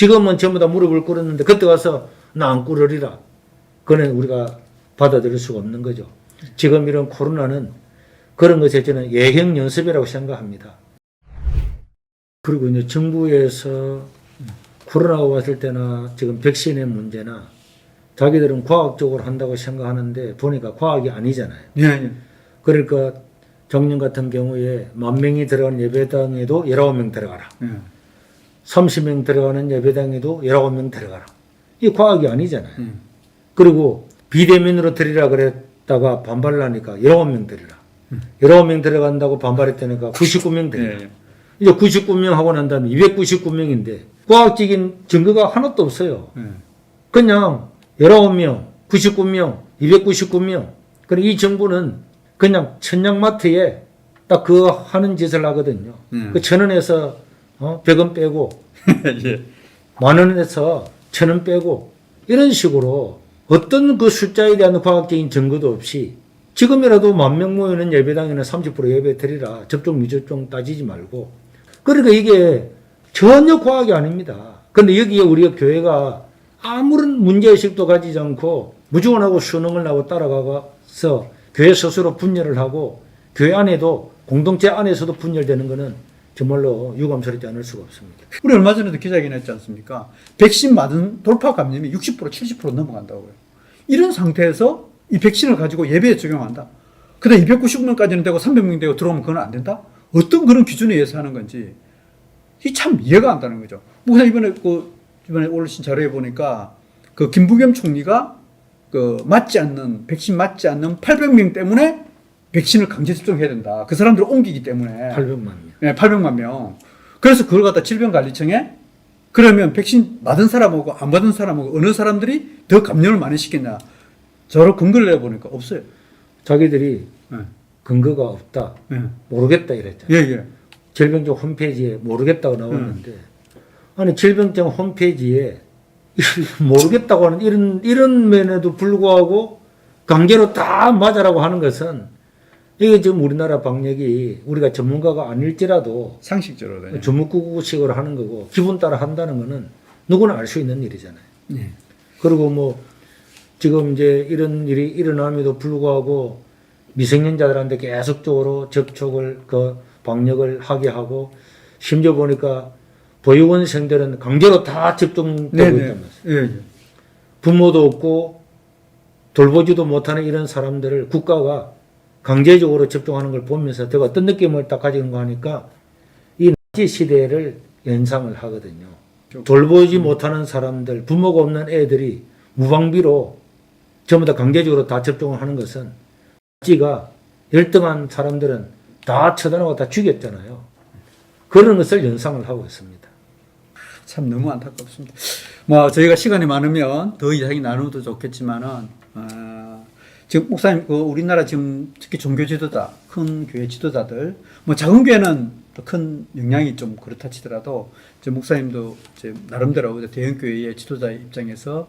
지금은 전부 다 무릎을 꿇었는데 그때 가서 나 안 꿇으리라. 그는 우리가 받아들일 수가 없는 거죠. 지금 이런 코로나는 그런 것에 저는 예행 연습이라고 생각합니다. 그리고 이제 정부에서 코로나가 왔을 때나 지금 백신의 문제나 자기들은 과학적으로 한다고 생각하는데 보니까 과학이 아니잖아요. 예, 예. 그러니까 작년 같은 경우에 10,000명이 들어간 예배당에도 19명 들어가라. 예. 30명 들어가는 예배당에도 19명 들어가라. 이게 과학이 아니잖아요. 그리고 비대면으로 드리라 그랬다가 반발을 하니까 19명 드리라. 19명 들어간다고 반발했다니까 99명 드리라. 예, 예. 이제 99명 하고 난 다음에 299명인데 과학적인 증거가 하나도 없어요. 예. 그냥 19명, 99명, 299명. 그리고 이 정부는 그냥 천냥마트에 딱 그 하는 짓을 하거든요. 그 1,000원에서 100원 빼고 예. 10,000원에서 1,000원 빼고 이런 식으로 어떤 그 숫자에 대한 과학적인 증거도 없이 지금이라도 10,000명 모이는 예배당에는 30% 예배 드리라. 접종 미접종 따지지 말고. 그러니까 이게 전혀 과학이 아닙니다. 그런데 여기에 우리가 교회가 아무런 문제의식도 가지지 않고 무중원하고 수능을 하고 따라가서 교회 스스로 분열을 하고 교회 안에도 공동체 안에서도 분열되는 것은 정말로 유감스럽지 않을 수가 없습니다. 우리 얼마 전에도 기자회견 했지 않습니까? 백신 맞은 돌파 감염이 60% 70% 넘어간다고요. 이런 상태에서 이 백신을 가지고 예배에 적용한다. 근데 299명까지는 되고 300명 되고 들어오면 그건 안 된다? 어떤 그런 기준에 의해서 하는 건지 이 참 이해가 안 가는 거죠. 목사 이번에 올리신 자료에 보니까 그 김부겸 총리가 그 백신 맞지 않는 800명 때문에 백신을 강제 접종해야 된다. 그 사람들을 옮기기 때문에 800만 명. 네, 800만 명. 그래서 그걸 갖다 질병관리청에 그러면 백신 맞은 사람하고 안 받은 사람하고 어느 사람들이 더 감염을 많이 시켰냐. 저를 근거를 내보니까 없어요. 자기들이 네. 근거가 없다. 예. 모르겠다 이랬잖아요. 예, 예. 질병청 홈페이지에 모르겠다고 나왔는데 아니 질병청 홈페이지에 모르겠다고 하는 이런 면에도 불구하고 강제로 다 맞아라고 하는 것은 이게 지금 우리나라 방역이 우리가 전문가가 아닐지라도 상식적으로. 네. 주무구구식으로 하는 거고 기분 따라 한다는 거는 누구나 알 수 있는 일이잖아요. 예. 그리고 뭐 지금 이제 이런 일이 일어남에도 불구하고 미성년자들한테 계속적으로 접촉을 방역을 하게 하고 심지어 보니까 보육원생들은 강제로 다 접종되고 네네. 있단 말이에요. 예, 예. 부모도 없고 돌보지도 못하는 이런 사람들을 국가가 강제적으로 접종하는 걸 보면서 제가 어떤 느낌을 딱 가지는 거 하니까 이 나치 시대를 연상을 하거든요. 돌보지 못하는 사람들, 부모가 없는 애들이 무방비로 전부 다 강제적으로 다 접종을 하는 것은 나치가 열등한 사람들은 다 처단하고 다 죽였잖아요. 그런 것을 연상을 하고 있습니다. 참 너무 안타깝습니다. 뭐 저희가 시간이 많으면 더 이야기 나누어도 좋겠지만은 지금 목사님 우리나라 지금 특히 종교 지도자, 큰 교회 지도자들 뭐 작은 교회는 더 큰 영향이 좀 그렇다 치더라도 이제 목사님도 이제 나름대로 대형 교회의 지도자 입장에서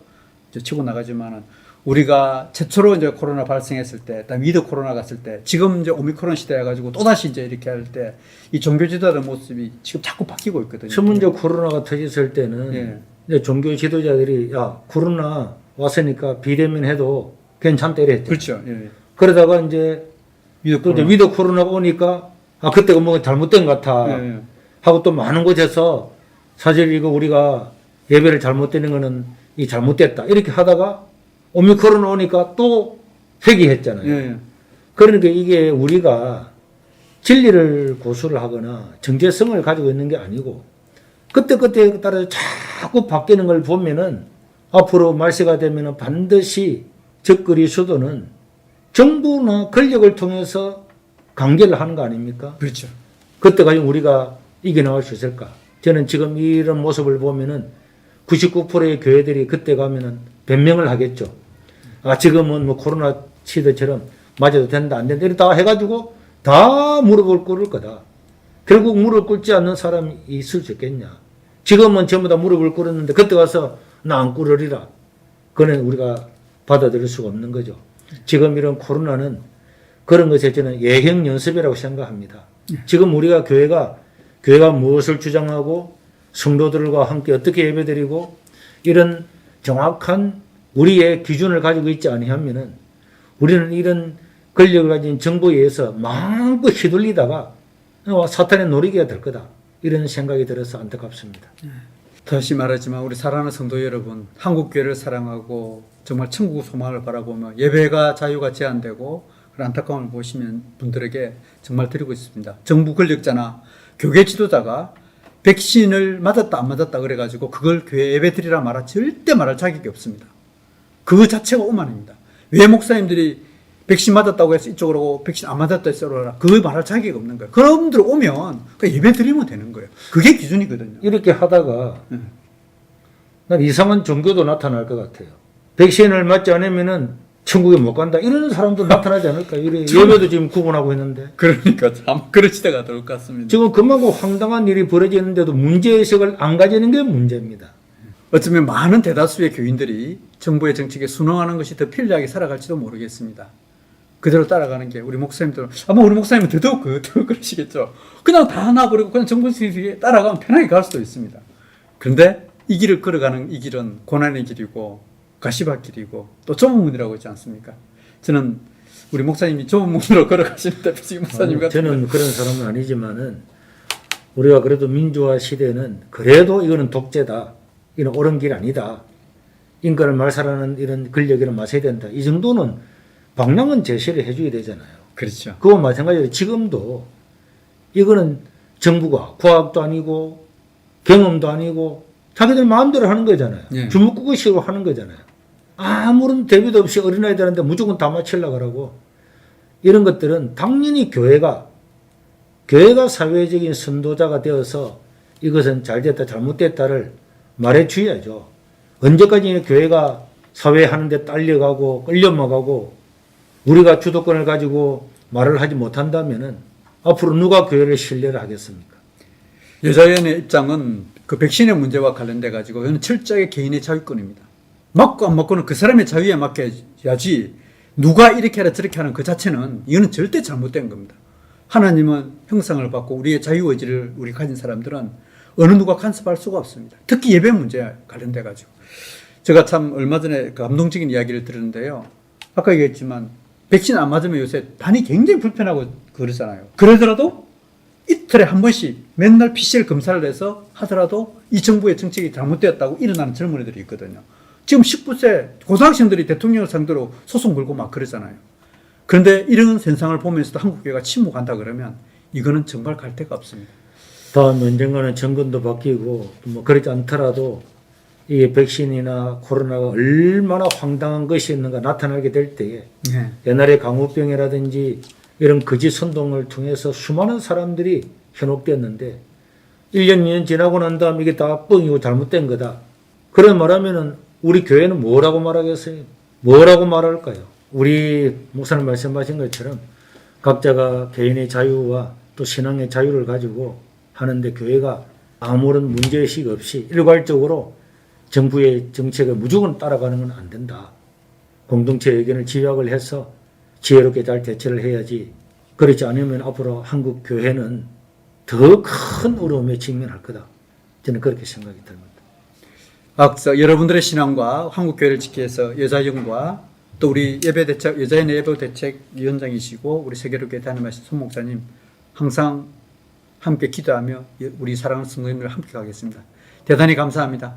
이제 치고 나가지만은 우리가 최초로 이제 코로나 발생했을 때, 위드 코로나 갔을 때, 지금 이제 오미크론 시대여 가지고 또 다시 이제 이렇게 할 때 이 종교 지도자의 모습이 지금 자꾸 바뀌고 있거든요. 첫 문제 코로나가 터졌을 때는 예. 이제 종교 지도자들이 야 코로나 왔으니까 비대면 해도 괜찮다 이랬죠. 그렇죠. 예. 그러다가 이제 위드 또 이제 코로나. 위드 코로나가 오니까 그때가 뭐 잘못된 것 같아 예. 하고 또 많은 곳에서 사실 이거 우리가 예배를 잘못 드리는 거는 이 잘못됐다 이렇게 하다가 오미크론 오니까 또 회귀했잖아요. 예. 그러니까 이게 우리가 진리를 고수를 하거나 정체성을 가지고 있는 게 아니고 그때그때에 따라서 자꾸 바뀌는 걸 보면은 앞으로 말세가 되면은 반드시 적그리 수도는 정부나 권력을 통해서 강제를 하는 거 아닙니까? 그렇죠. 그때까지 우리가 이겨나갈 수 있을까? 저는 지금 이런 모습을 보면은 99%의 교회들이 그때 가면은 변명을 하겠죠. 지금은 뭐 코로나 시대처럼 맞아도 된다, 안 된다, 이렇게 다 해가지고 다 무릎을 꿇을 거다. 결국 무릎 꿇지 않는 사람이 있을 수 있겠냐. 지금은 전부 다 무릎을 꿇었는데 그때 가서 나 안 꿇으리라. 그거는 우리가 받아들일 수가 없는 거죠. 지금 이런 코로나는 그런 것에 저는 예행 연습이라고 생각합니다. 지금 우리가 교회가 무엇을 주장하고 성도들과 함께 어떻게 예배드리고 이런 정확한 우리의 기준을 가지고 있지 아니하면은 우리는 이런 권력을 가진 정부에 의해서 마음껏 휘둘리다가 사탄의 노리개가 될 거다. 이런 생각이 들어서 안타깝습니다. 다시 말하지만 우리 사랑하는 성도 여러분, 한국교회를 사랑하고 정말 천국 소망을 바라보며 예배가 자유가 제한되고 그런 안타까움을 보시면 분들에게 정말 드리고 있습니다. 정부 권력자나 교계 지도자가 백신을 맞았다 안 맞았다 그래가지고 그걸 교회 예배 드리라 말아 절대 말할 자격이 없습니다. 그 자체가 오만입니다. 왜 목사님들이 백신 맞았다고 해서 이쪽으로 오고 백신 안 맞았다 해서 이쪽으로 그걸 말할 자격이 없는 거예요. 그런 분들 오면 그냥 예배 드리면 되는 거예요. 그게 기준이거든요. 이렇게 하다가 난 이상한 종교도 나타날 것 같아요. 백신을 맞지 않으면은 천국에 못 간다. 이런 사람도 나타나지 않을까? 이래 예배도 지금 구분하고 있는데. 그러니까 참 그러시다가 될 것 같습니다. 지금 그만큼 황당한 일이 벌어지는데도 문제의식을 안 가지는 게 문제입니다. 어쩌면 많은 대다수의 교인들이 정부의 정책에 순응하는 것이 더 편리하게 살아갈지도 모르겠습니다. 그대로 따라가는 게 우리 목사님들 아마 우리 목사님은 더더욱 그러시겠죠. 그냥 다 놔버리고 그냥 정부 정책에 따라가면 편하게 갈 수도 있습니다. 그런데 이 길을 걸어가는 이 길은 고난의 길이고 가시밭길이고 또 좁은 문이라고 있지 않습니까? 저는 우리 목사님이 좁은 문으로 걸어가시는데 지금 목사님 같은 저는 그런 사람은 아니지만은 우리가 그래도 민주화 시대는 그래도 이거는 독재다. 이건 옳은 길 아니다. 인권을 말살하는 이런 권력에는 마셔야 된다. 이 정도는 방향은 제시를 해줘야 되잖아요. 그렇죠. 그와 마찬가지로 지금도 이거는 정부가 과학도 아니고 경험도 아니고 자기들 마음대로 하는 거잖아요. 예. 주먹구구식으로 하는 거잖아요. 아무런 대비도 없이 어린아이들한테 무조건 다 맞추려고 하고 이런 것들은 당연히 교회가 사회적인 선도자가 되어서 이것은 잘됐다 잘못됐다를 말해 주어야죠. 언제까지 교회가 사회 하는데 딸려가고 끌려먹하고 우리가 주도권을 가지고 말을 하지 못한다면은 앞으로 누가 교회를 신뢰를 하겠습니까? 여자연의 입장은 그 백신의 문제와 관련돼 가지고 이는 철저하게 개인의 자유권입니다. 맞고 안 맞고는 그 사람의 자유에 맡겨야지 누가 이렇게 하라 저렇게 하는 그 자체는 이거는 절대 잘못된 겁니다. 하나님은 형상을 받고 우리의 자유의지를 우리 가진 사람들은 어느 누가 간섭할 수가 없습니다. 특히 예배 문제에 관련돼 가지고 제가 참 얼마 전에 감동적인 이야기를 들었는데요. 아까 얘기했지만 백신 안 맞으면 요새 반이 굉장히 불편하고 그러잖아요. 그러더라도 이틀에 한 번씩 맨날 PCR 검사를 해서 하더라도 이 정부의 정책이 잘못되었다고 일어나는 젊은이들이 있거든요. 지금 19세 고등학생들이 대통령을 상대로 소송 걸고 막 그러잖아요. 그런데 이런 현상을 보면서도 한국교회가 침묵한다 그러면 이거는 정말 갈 데가 없습니다. 다음 언젠가는 정권도 바뀌고 뭐 그렇지 않더라도 이게 백신이나 코로나가 얼마나 황당한 것이 있는가 나타나게 될 때에 옛날에 강우병이라든지 이런 거짓 선동을 통해서 수많은 사람들이 현혹되었는데 1년, 2년 지나고 난 다음 이게 다 뻥이고 잘못된 거다. 그런 말하면은 우리 교회는 뭐라고 말하겠어요? 뭐라고 말할까요? 우리 목사님 말씀하신 것처럼 각자가 개인의 자유와 또 신앙의 자유를 가지고 하는데 교회가 아무런 문제의식 없이 일괄적으로 정부의 정책을 무조건 따라가는 건 안 된다. 공동체 의견을 집약을 해서 지혜롭게 잘 대처를 해야지. 그렇지 않으면 앞으로 한국 교회는 더 큰 어려움에 직면할 거다. 저는 그렇게 생각이 듭니다. 앞서 여러분들의 신앙과 한국교회를 지키기 위해서 여자연과 또 우리 예배대책, 여자연의 예배대책위원장이시고 우리 세계롭게 다니마신 손 목사님 항상 함께 기도하며 우리 사랑하는 성도님들 함께 가겠습니다. 대단히 감사합니다.